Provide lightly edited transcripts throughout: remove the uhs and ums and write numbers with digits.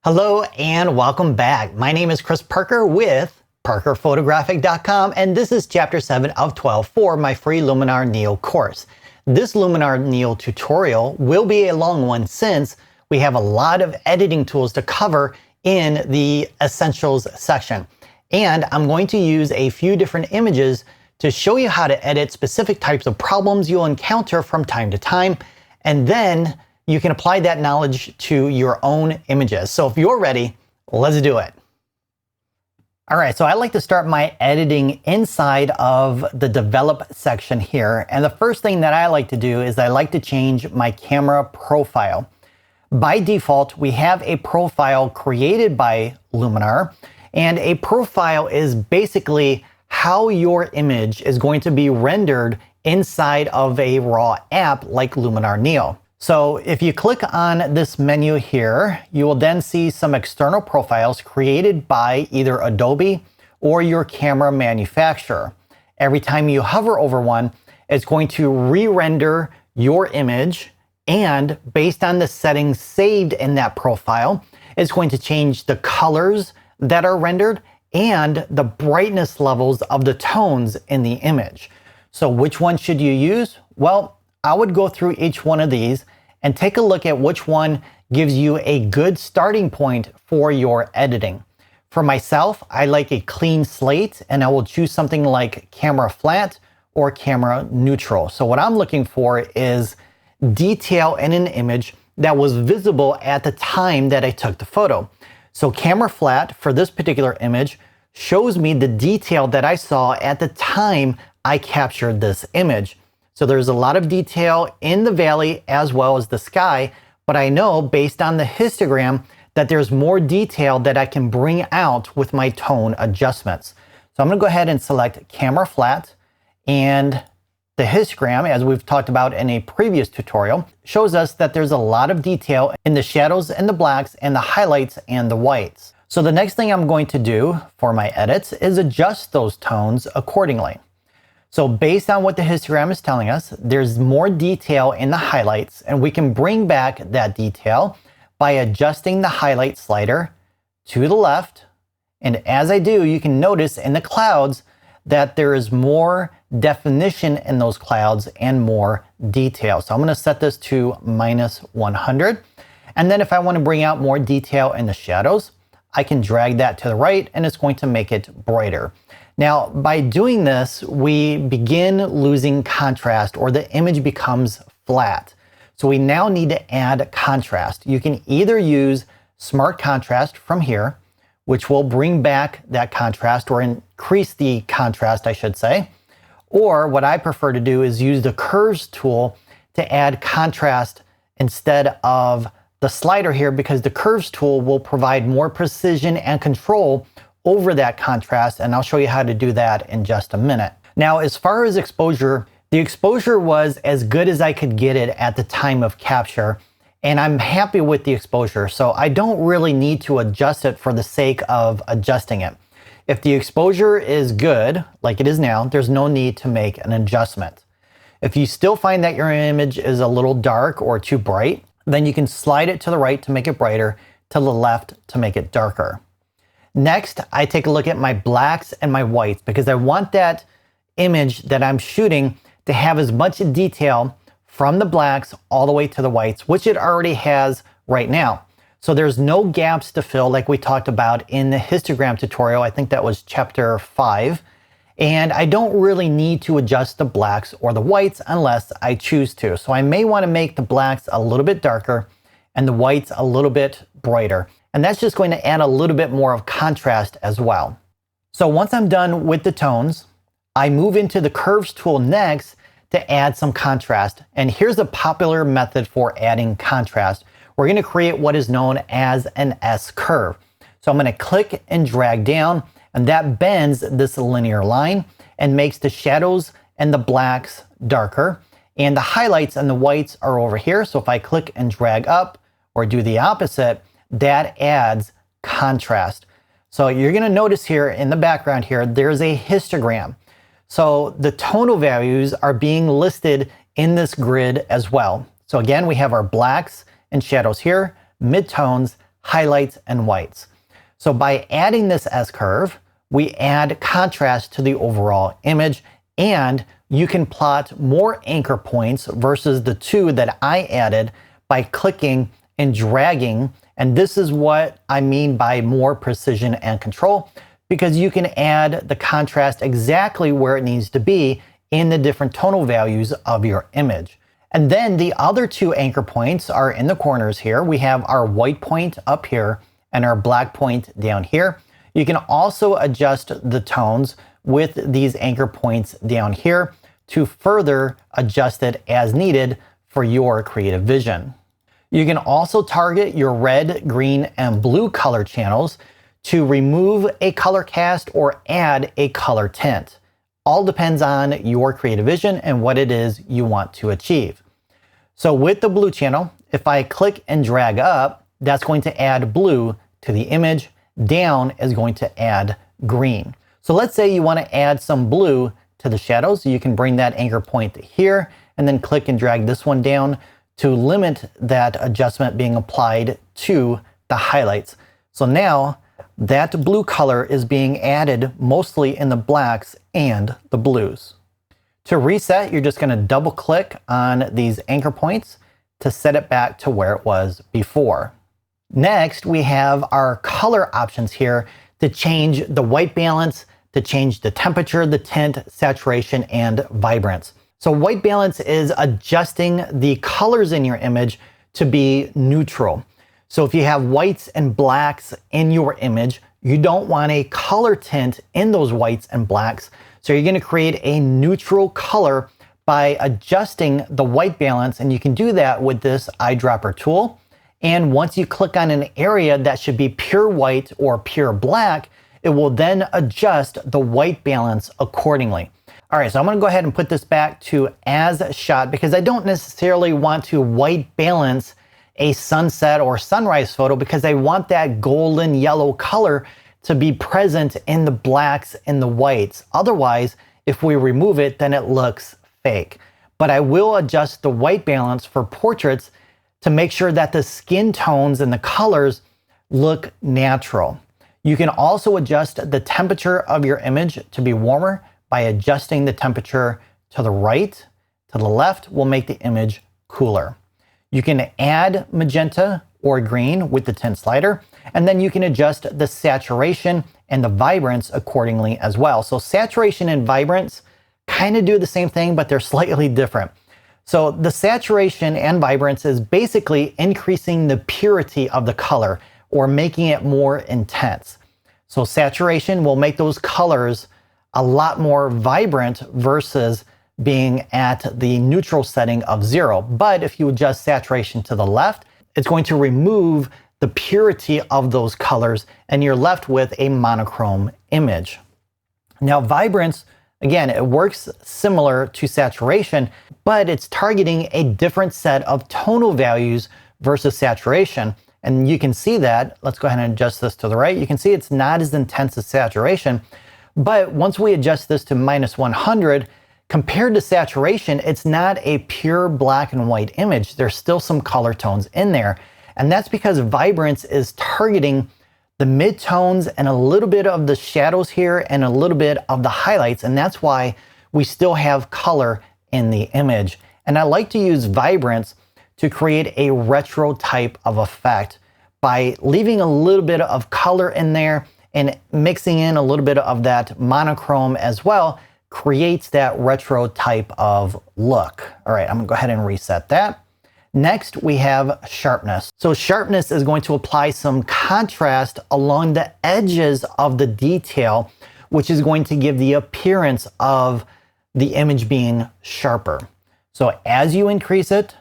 Hello and welcome back. My name is Chris Parker with ParkerPhotographic.com, and this is Chapter 7 of 12 for my free Luminar Neo course. This Luminar Neo tutorial will be a long one since we have a lot of editing tools to cover in the Essentials section. And I'm going to use a few different images to show you how to edit specific types of problems you'll encounter from time to time, and then you can apply that knowledge to your own images. So if you're ready, let's do it. All right, so I like to start my editing inside of the develop section here. And the first thing that I like to do is I like to change my camera profile. By default, we have a profile created by Luminar, and a profile is basically how your image is going to be rendered inside of a raw app like Luminar Neo. So if you click on this menu here, you will then see some external profiles created by either Adobe or your camera manufacturer. Every time you hover over one, it's going to re-render your image, and based on the settings saved in that profile, it's going to change the colors that are rendered and the brightness levels of the tones in the image. So which one should you use? Well, I would go through each one of these and take a look at which one gives you a good starting point for your editing. For myself, I like a clean slate, and I will choose something like camera flat or camera neutral. So what I'm looking for is detail in an image that was visible at the time that I took the photo. So camera flat for this particular image shows me the detail that I saw at the time I captured this image. So there's a lot of detail in the valley as well as the sky, but I know based on the histogram that there's more detail that I can bring out with my tone adjustments. So I'm going to go ahead and select camera flat, and the histogram, as we've talked about in a previous tutorial, shows us that there's a lot of detail in the shadows and the blacks and the highlights and the whites. So the next thing I'm going to do for my edits is adjust those tones accordingly. So based on what the histogram is telling us, there's more detail in the highlights, and we can bring back that detail by adjusting the highlight slider to the left. And as I do, you can notice in the clouds that there is more definition in those clouds and more detail. So I'm going to set this to -100. And then if I want to bring out more detail in the shadows, I can drag that to the right, and it's going to make it brighter. Now, by doing this, we begin losing contrast, or the image becomes flat. So we now need to add contrast. You can either use smart contrast from here, which will bring back that contrast, or increase the contrast, I should say. Or what I prefer to do is use the curves tool to add contrast instead of the slider here, because the curves tool will provide more precision and control over that contrast, and I'll show you how to do that in just a minute. Now, as far as exposure, the exposure was as good as I could get it at the time of capture, and I'm happy with the exposure, so I don't really need to adjust it for the sake of adjusting it. If the exposure is good, like it is now, there's no need to make an adjustment. If you still find that your image is a little dark or too bright, then you can slide it to the right to make it brighter, to the left to make it darker. Next, I take a look at my blacks and my whites, because I want that image that I'm shooting to have as much detail from the blacks all the way to the whites, which it already has right now. So there's no gaps to fill like we talked about in the histogram tutorial. I think that was chapter 5. And I don't really need to adjust the blacks or the whites unless I choose to. So I may want to make the blacks a little bit darker and the whites a little bit brighter. And that's just going to add a little bit more of contrast as well. So once I'm done with the tones, I move into the curves tool next to add some contrast. And here's a popular method for adding contrast. We're going to create what is known as an S curve. So I'm going to click and drag down, and that bends this linear line and makes the shadows and the blacks darker. And the highlights and the whites are over here. So if I click and drag up or do the opposite, that adds contrast. So you're going to notice here in the background here, there's a histogram. So the tonal values are being listed in this grid as well. So again, we have our blacks and shadows here, midtones, highlights, and whites. So by adding this S-curve, we add contrast to the overall image, and you can plot more anchor points versus the 2 that I added by clicking and dragging. And this is what I mean by more precision and control, because you can add the contrast exactly where it needs to be in the different tonal values of your image. And then the other 2 anchor points are in the corners here. We have our white point up here and our black point down here. You can also adjust the tones with these anchor points down here to further adjust it as needed for your creative vision. You can also target your red, green, and blue color channels to remove a color cast or add a color tint. All depends on your creative vision and what it is you want to achieve. So with the blue channel, if I click and drag up, that's going to add blue to the image. Down is going to add green. So let's say you want to add some blue to the shadows. You can bring that anchor point here and then click and drag this one down to limit that adjustment being applied to the highlights. So now that blue color is being added mostly in the blacks and the blues. To reset, you're just going to double click on these anchor points to set it back to where it was before. Next, we have our color options here to change the white balance, to change the temperature, the tint, saturation, and vibrance. So white balance is adjusting the colors in your image to be neutral. So if you have whites and blacks in your image, you don't want a color tint in those whites and blacks. So you're going to create a neutral color by adjusting the white balance, and you can do that with this eyedropper tool. And once you click on an area that should be pure white or pure black, it will then adjust the white balance accordingly. All right, so I'm going to go ahead and put this back to as shot because I don't necessarily want to white balance a sunset or sunrise photo because I want that golden yellow color to be present in the blacks and the whites. Otherwise, if we remove it, then it looks fake. But I will adjust the white balance for portraits to make sure that the skin tones and the colors look natural. You can also adjust the temperature of your image to be warmer by adjusting the temperature to the right. To the left will make the image cooler. You can add magenta or green with the tint slider, and then you can adjust the saturation and the vibrance accordingly as well. So saturation and vibrance kind of do the same thing, but they're slightly different. So the saturation and vibrance is basically increasing the purity of the color or making it more intense. So saturation will make those colors a lot more vibrant versus being at the neutral setting of 0. But if you adjust saturation to the left, it's going to remove the purity of those colors and you're left with a monochrome image. Now vibrance, again, it works similar to saturation, but it's targeting a different set of tonal values versus saturation. And you can see that. Let's go ahead and adjust this to the right. You can see it's not as intense as saturation, but once we adjust this to -100, compared to saturation, it's not a pure black and white image. There's still some color tones in there. And that's because vibrance is targeting the midtones and a little bit of the shadows here and a little bit of the highlights. And that's why we still have color in the image. And I like to use vibrance to create a retro type of effect by leaving a little bit of color in there and mixing in a little bit of that monochrome as well, creates that retro type of look. All right, I'm gonna go ahead and reset that. Next, we have sharpness. So sharpness is going to apply some contrast along the edges of the detail, which is going to give the appearance of the image being sharper. So as you increase it,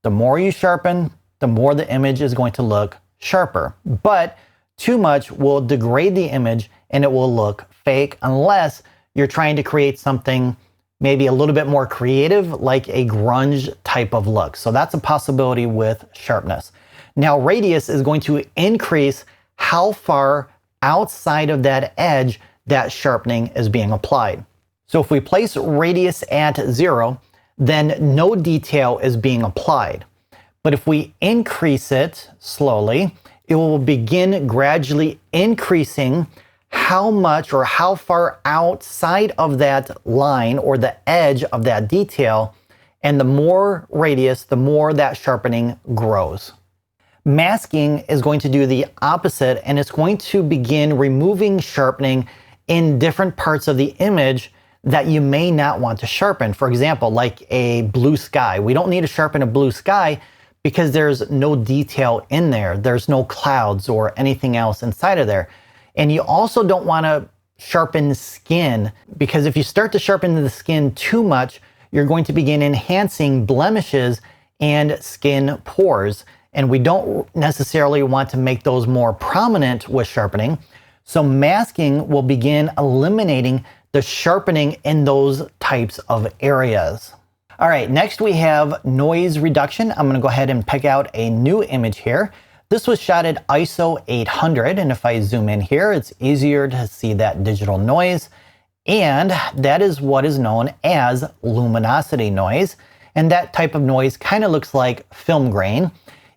the more you sharpen, the more the image is going to look sharper. But too much will degrade the image and it will look fake unless you're trying to create something maybe a little bit more creative, like a grunge type of look. So that's a possibility with sharpness. Now radius is going to increase how far outside of that edge that sharpening is being applied. So if we place radius at 0, then no detail is being applied. But if we increase it slowly, it will begin gradually increasing how much or how far outside of that line or the edge of that detail, and the more radius, the more that sharpening grows. Masking is going to do the opposite, and it's going to begin removing sharpening in different parts of the image that you may not want to sharpen. For example, like a blue sky. We don't need to sharpen a blue sky because there's no detail in there. There's no clouds or anything else inside of there. And you also don't want to sharpen skin, because if you start to sharpen the skin too much, you're going to begin enhancing blemishes and skin pores. And we don't necessarily want to make those more prominent with sharpening. So masking will begin eliminating the sharpening in those types of areas. All right, next we have noise reduction. I'm going to go ahead and pick out a new image here. This was shot at ISO 800, and if I zoom in here, it's easier to see that digital noise. And that is what is known as luminosity noise. And that type of noise kind of looks like film grain.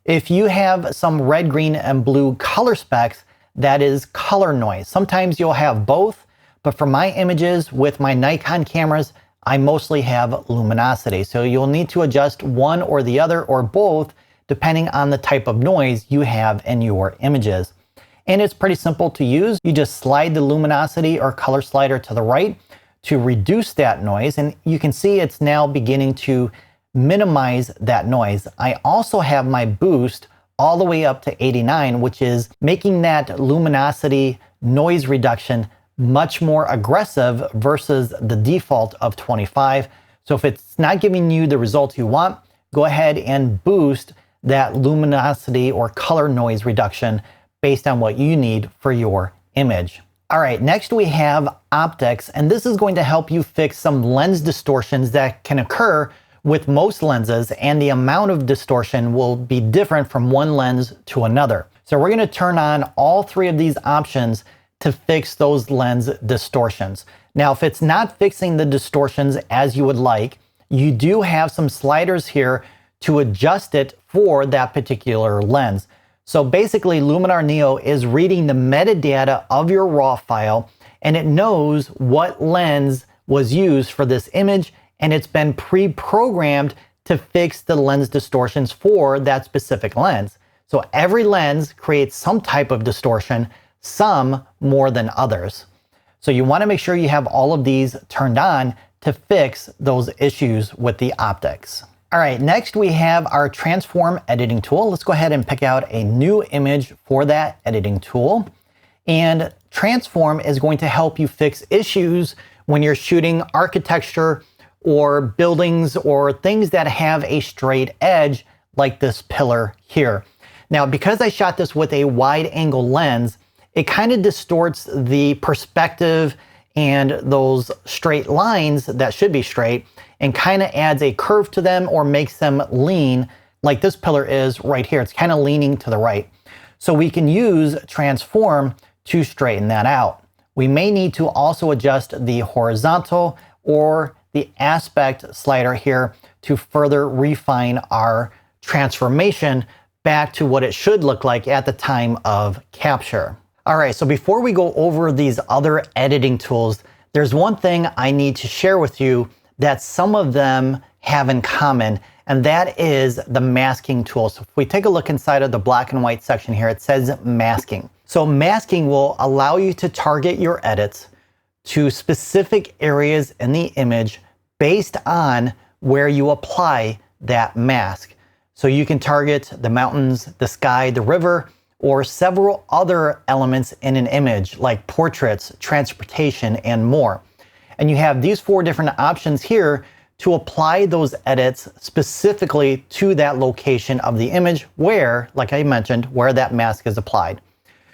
If you have some red, green, and blue color specks, that is color noise. Sometimes you'll have both, but for my images with my Nikon cameras, I mostly have luminosity. So you'll need to adjust one or the other or both depending on the type of noise you have in your images. And it's pretty simple to use. You just slide the luminosity or color slider to the right to reduce that noise. And you can see it's now beginning to minimize that noise. I also have my boost all the way up to 89, which is making that luminosity noise reduction much more aggressive versus the default of 25. So if it's not giving you the results you want, go ahead and boost that luminosity or color noise reduction based on what you need for your image. All right, next we have optics, and this is going to help you fix some lens distortions that can occur with most lenses, and the amount of distortion will be different from one lens to another. So we're going to turn on all three of these options to fix those lens distortions. Now, if it's not fixing the distortions as you would like, you do have some sliders here to adjust it for that particular lens. So basically, Luminar Neo is reading the metadata of your RAW file, and it knows what lens was used for this image, and it's been pre-programmed to fix the lens distortions for that specific lens. So every lens creates some type of distortion, some more than others. So you want to make sure you have all of these turned on to fix those issues with the optics. All right, next we have our transform editing tool. Let's go ahead and pick out a new image for that editing tool. And transform is going to help you fix issues when you're shooting architecture or buildings or things that have a straight edge like this pillar here. Now, because I shot this with a wide angle lens, it kind of distorts the perspective and those straight lines that should be straight, and kind of adds a curve to them or makes them lean like this pillar is right here. It's kind of leaning to the right. So we can use transform to straighten that out. We may need to also adjust the horizontal or the aspect slider here to further refine our transformation back to what it should look like at the time of capture. All right, so before we go over these other editing tools, there's one thing I need to share with you that some of them have in common, and that is the masking tool. So if we take a look inside of the black and white section here, it says masking. So masking will allow you to target your edits to specific areas in the image based on where you apply that mask. So you can target the mountains, the sky, the river, or several other elements in an image like portraits, transportation, and more. And you have these four different options here to apply those edits specifically to that location of the image where, like I mentioned, where that mask is applied.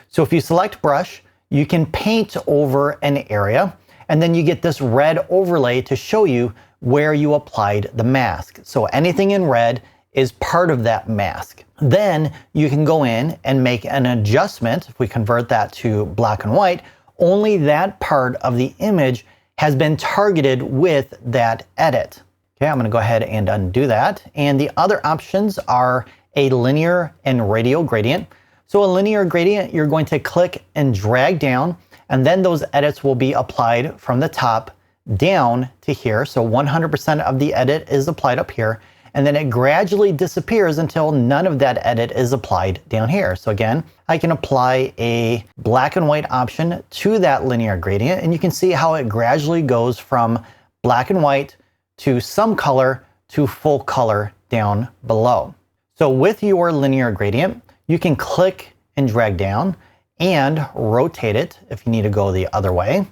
So if you select brush, you can paint over an area, and then you get this red overlay to show you where you applied the mask. So anything in red is part of that mask. Then you can go in and make an adjustment. If we convert that to black and white, only that part of the image has been targeted with that edit. Okay, I'm going to go ahead and undo that. And the other options are a linear and radial gradient. So a linear gradient, you're going to click and drag down, and then those edits will be applied from the top down to here. So 100% of the edit is applied up here, and then it gradually disappears until none of that edit is applied down here. So again, I can apply a black and white option to that linear gradient, and you can see how it gradually goes from black and white to some color to full color down below. So with your linear gradient, you can click and drag down and rotate it if you need to go the other way.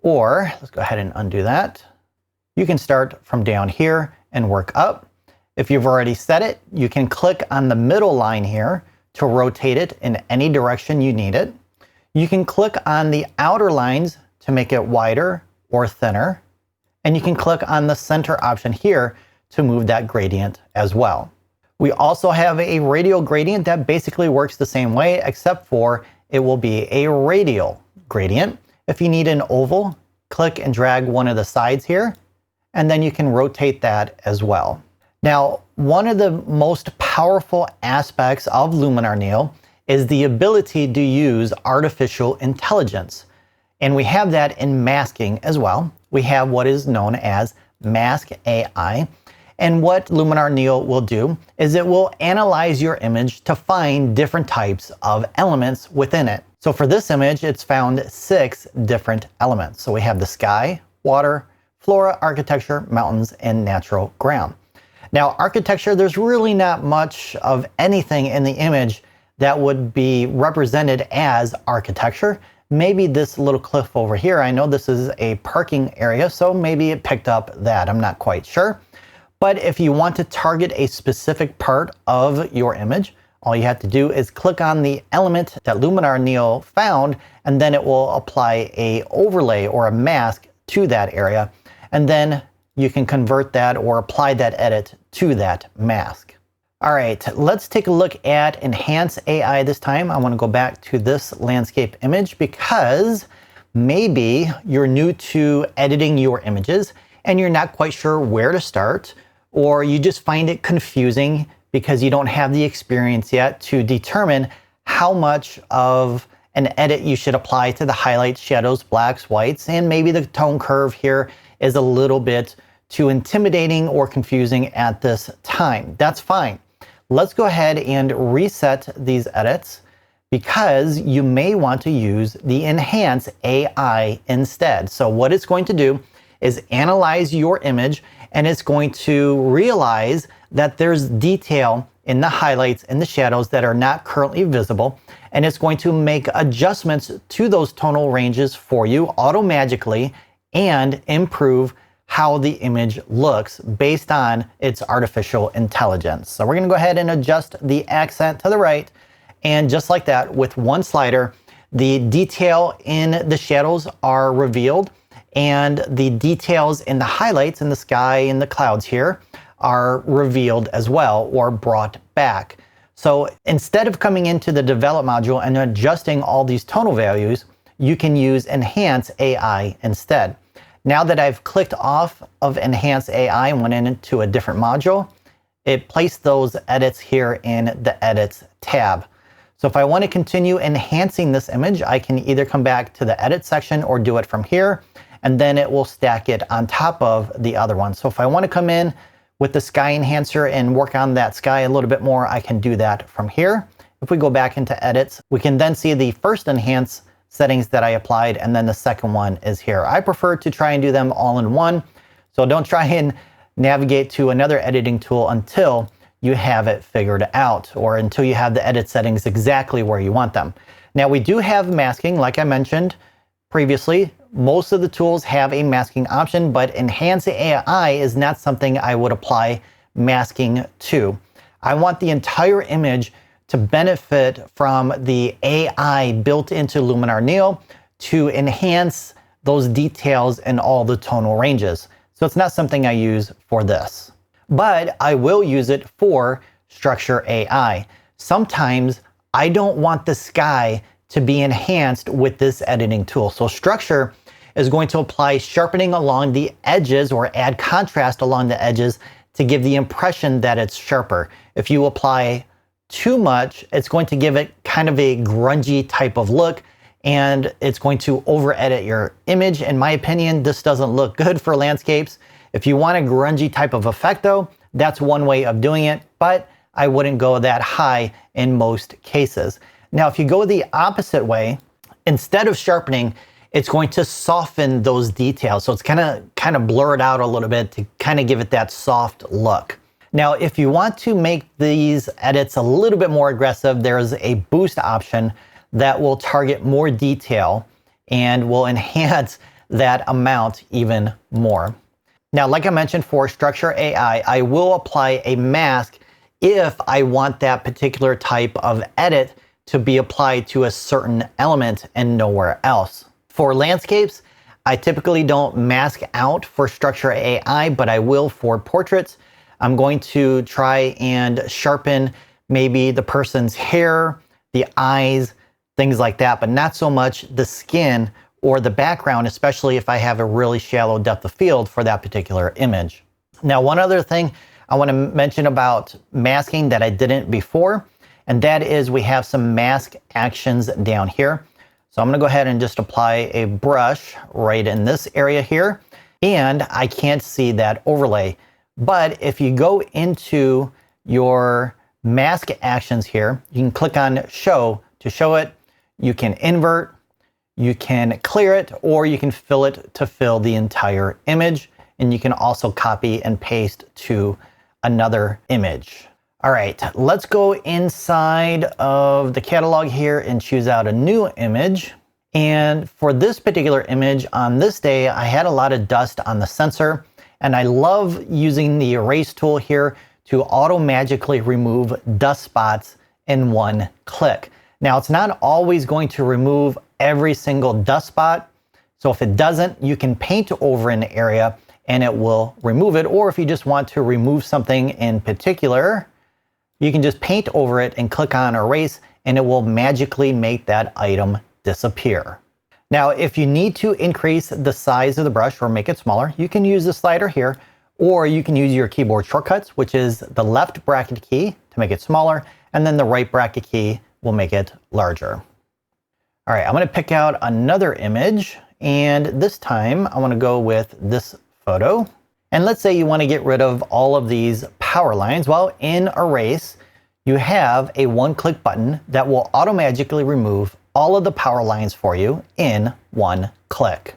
Or let's go ahead and undo that. You can start from down here and work up. If you've already set it, you can click on the middle line here to rotate it in any direction you need it. You can click on the outer lines to make it wider or thinner. And you can click on the center option here to move that gradient as well. We also have a radial gradient that basically works the same way, except for it will be a radial gradient. If you need an oval, click and drag one of the sides here, and then you can rotate that as well. Now, one of the most powerful aspects of Luminar Neo is the ability to use artificial intelligence. And we have that in masking as well. We have what is known as Mask AI. And what Luminar Neo will do is it will analyze your image to find different types of elements within it. So for this image, it's found 6 different elements. So we have the sky, water, flora, architecture, mountains, and natural ground. Now, architecture, there's really not much of anything in the image that would be represented as architecture. Maybe this little cliff over here, I know this is a parking area, so maybe it picked up that, I'm not quite sure. But if you want to target a specific part of your image, all you have to do is click on the element that Luminar Neo found, and then it will apply a overlay or a mask to that area. And then you can convert that or apply that edit to that mask. All right, let's take a look at Enhance AI this time. I want to go back to this landscape image because maybe you're new to editing your images and you're not quite sure where to start, or you just find it confusing because you don't have the experience yet to determine how much of an edit you should apply to the highlights, shadows, blacks, whites, and maybe the tone curve here is a little bit too intimidating or confusing at this time. That's fine. Let's go ahead and reset these edits because you may want to use the Enhance AI instead. So what it's going to do is analyze your image, and it's going to realize that there's detail in the highlights and the shadows that are not currently visible, and it's going to make adjustments to those tonal ranges for you automagically and improve how the image looks based on its artificial intelligence. So we're going to go ahead and adjust the accent to the right, and just like that, with one slider, the detail in the shadows are revealed, and the details in the highlights in the sky and the clouds here are revealed as well, or brought back. So instead of coming into the develop module and adjusting all these tonal values, you can use Enhance AI instead. Now that I've clicked off of Enhance AI and went into a different module, it placed those edits here in the Edits tab. So if I want to continue enhancing this image, I can either come back to the Edit section or do it from here, and then it will stack it on top of the other one. So if I want to come in with the sky enhancer and work on that sky a little bit more, I can do that from here. If we go back into edits, we can then see the first enhance settings that I applied, and then the second one is here. I prefer to try and do them all in one. So don't try and navigate to another editing tool until you have it figured out, or until you have the edit settings exactly where you want them. Now we do have masking, like I mentioned previously. Most of the tools have a masking option, but Enhance AI is not something I would apply masking to. I want the entire image to benefit from the AI built into Luminar Neo to enhance those details in all the tonal ranges. So it's not something I use for this, but I will use it for Structure AI. Sometimes I don't want the sky to be enhanced with this editing tool. So Structure is going to apply sharpening along the edges or add contrast along the edges to give the impression that it's sharper. If you apply too much, it's going to give it kind of a grungy type of look, and it's going to over edit your image. In my opinion, this doesn't look good for landscapes. If you want a grungy type of effect though, that's one way of doing it, but I wouldn't go that high in most cases. Now, if you go the opposite way, instead of sharpening, it's going to soften those details. So it's kind of blur it out a little bit to kind of give it that soft look. Now, if you want to make these edits a little bit more aggressive, there's a boost option that will target more detail and will enhance that amount even more. Now, like I mentioned for Structure AI, I will apply a mask if I want that particular type of edit to be applied to a certain element and nowhere else. For landscapes, I typically don't mask out for Structure AI, but I will for portraits. I'm going to try and sharpen maybe the person's hair, the eyes, things like that, but not so much the skin or the background, especially if I have a really shallow depth of field for that particular image. Now, one other thing I want to mention about masking that I didn't before, and that is we have some mask actions down here. So I'm going to go ahead and just apply a brush right in this area here, and I can't see that overlay. But if you go into your mask actions here, you can click on show to show it. You can invert, you can clear it, or you can fill it to fill the entire image. And you can also copy and paste to another image. All right, let's go inside of the catalog here and choose out a new image. And for this particular image on this day, I had a lot of dust on the sensor, and I love using the erase tool here to auto-magically remove dust spots in one click. Now, it's not always going to remove every single dust spot. So if it doesn't, you can paint over an area and it will remove it. Or if you just want to remove something in particular, you can just paint over it and click on erase, and it will magically make that item disappear. Now, if you need to increase the size of the brush or make it smaller, you can use the slider here, or you can use your keyboard shortcuts, which is the left bracket key to make it smaller, and then the right bracket key will make it larger. All right, I'm going to pick out another image, and this time I want to go with this photo. And let's say you want to get rid of all of these power lines. Well, in Erase, you have a one-click button that will automatically remove all of the power lines for you in one click.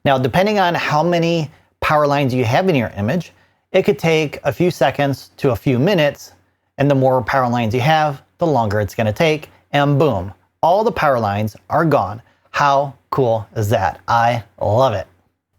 Now, depending on how many power lines you have in your image, it could take a few seconds to a few minutes, and the more power lines you have, the longer it's going to take, and boom, all the power lines are gone. How cool is that? I love it.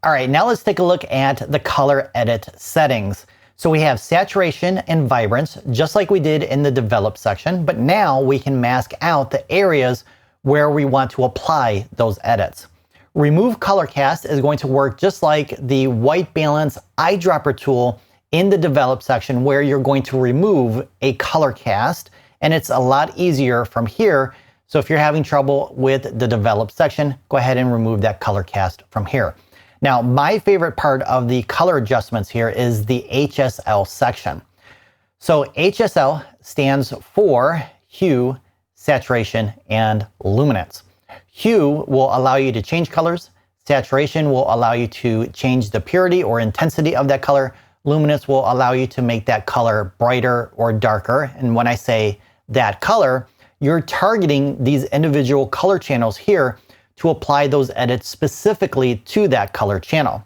All right, now let's take a look at the color edit settings. So we have saturation and vibrance, just like we did in the develop section, but now we can mask out the areas where we want to apply those edits. Remove color cast is going to work just like the white balance eyedropper tool in the develop section, where you're going to remove a color cast, and it's a lot easier from here. So if you're having trouble with the develop section, go ahead and remove that color cast from here. Now, my favorite part of the color adjustments here is the HSL section. So HSL stands for hue, saturation, and luminance. Hue will allow you to change colors. Saturation will allow you to change the purity or intensity of that color. Luminance will allow you to make that color brighter or darker. And when I say that color, you're targeting these individual color channels here to apply those edits specifically to that color channel.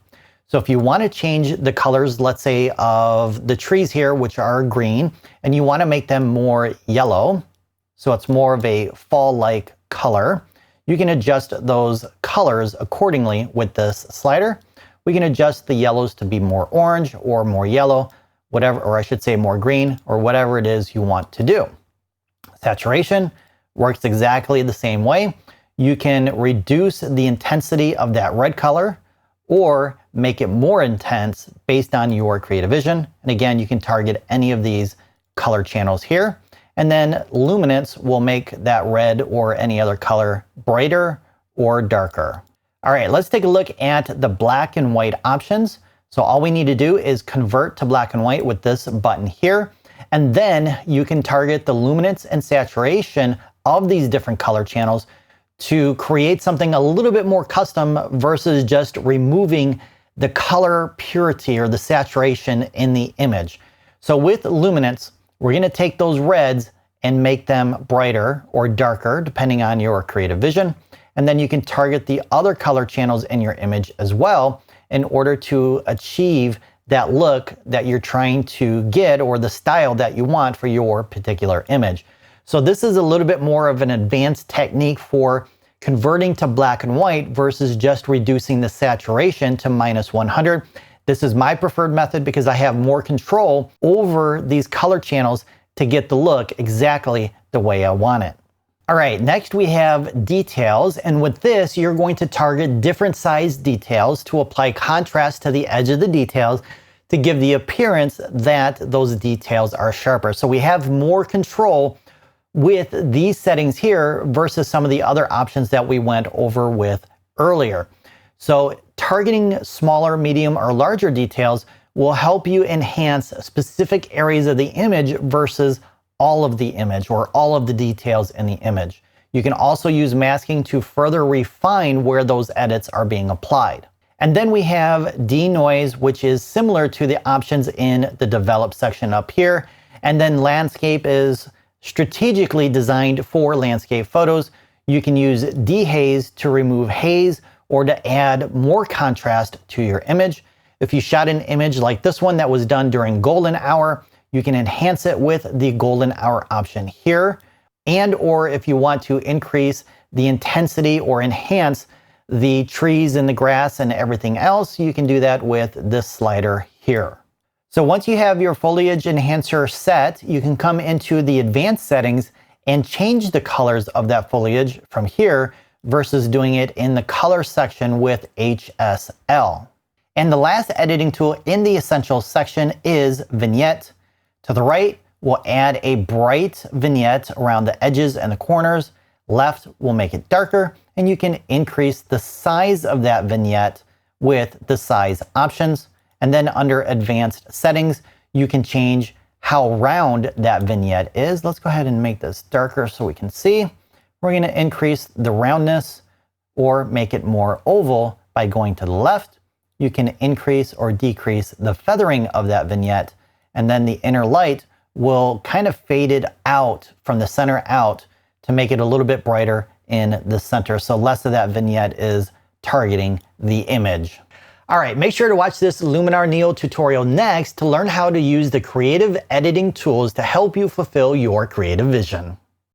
So if you want to change the colors, let's say of the trees here, which are green, and you want to make them more yellow, so it's more of a fall-like color, you can adjust those colors accordingly with this slider. We can adjust the yellows to be more orange or more yellow, whatever, or I should say more green, or whatever it is you want to do. Saturation works exactly the same way. You can reduce the intensity of that red color or make it more intense based on your creative vision. And again, you can target any of these color channels here. And then luminance will make that red or any other color brighter or darker. All right, let's take a look at the black and white options. So all we need to do is convert to black and white with this button here. And then you can target the luminance and saturation of these different color channels to create something a little bit more custom versus just removing the color purity or the saturation in the image. So with luminance, we're going to take those reds and make them brighter or darker depending on your creative vision. And then you can target the other color channels in your image as well in order to achieve that look that you're trying to get or the style that you want for your particular image. So this is a little bit more of an advanced technique for converting to black and white versus just reducing the saturation to -100. This is my preferred method because I have more control over these color channels to get the look exactly the way I want it. All right, next we have details, and with this you're going to target different size details to apply contrast to the edge of the details to give the appearance that those details are sharper. So we have more control with these settings here versus some of the other options that we went over with earlier. So targeting smaller, medium, or larger details will help you enhance specific areas of the image versus all of the image or all of the details in the image. You can also use masking to further refine where those edits are being applied. And then we have denoise, which is similar to the options in the develop section up here. And then landscape is strategically designed for landscape photos. You can use dehaze to remove haze or to add more contrast to your image. If you shot an image like this one that was done during golden hour, you can enhance it with the golden hour option here. And or if you want to increase the intensity or enhance the trees and the grass and everything else, you can do that with this slider here. So once you have your foliage enhancer set, you can come into the advanced settings and change the colors of that foliage from here versus doing it in the color section with HSL. And the last editing tool in the essentials section is vignette. To the right, we'll add a bright vignette around the edges and the corners. Left will make it darker, and you can increase the size of that vignette with the size options. And then under advanced settings, you can change how round that vignette is. Let's go ahead and make this darker so we can see. We're going to increase the roundness or make it more oval by going to the left. You can increase or decrease the feathering of that vignette, and then the inner light will kind of fade it out from the center out to make it a little bit brighter in the center. So less of that vignette is targeting the image. All right, make sure to watch this Luminar Neo tutorial next to learn how to use the creative editing tools to help you fulfill your creative vision.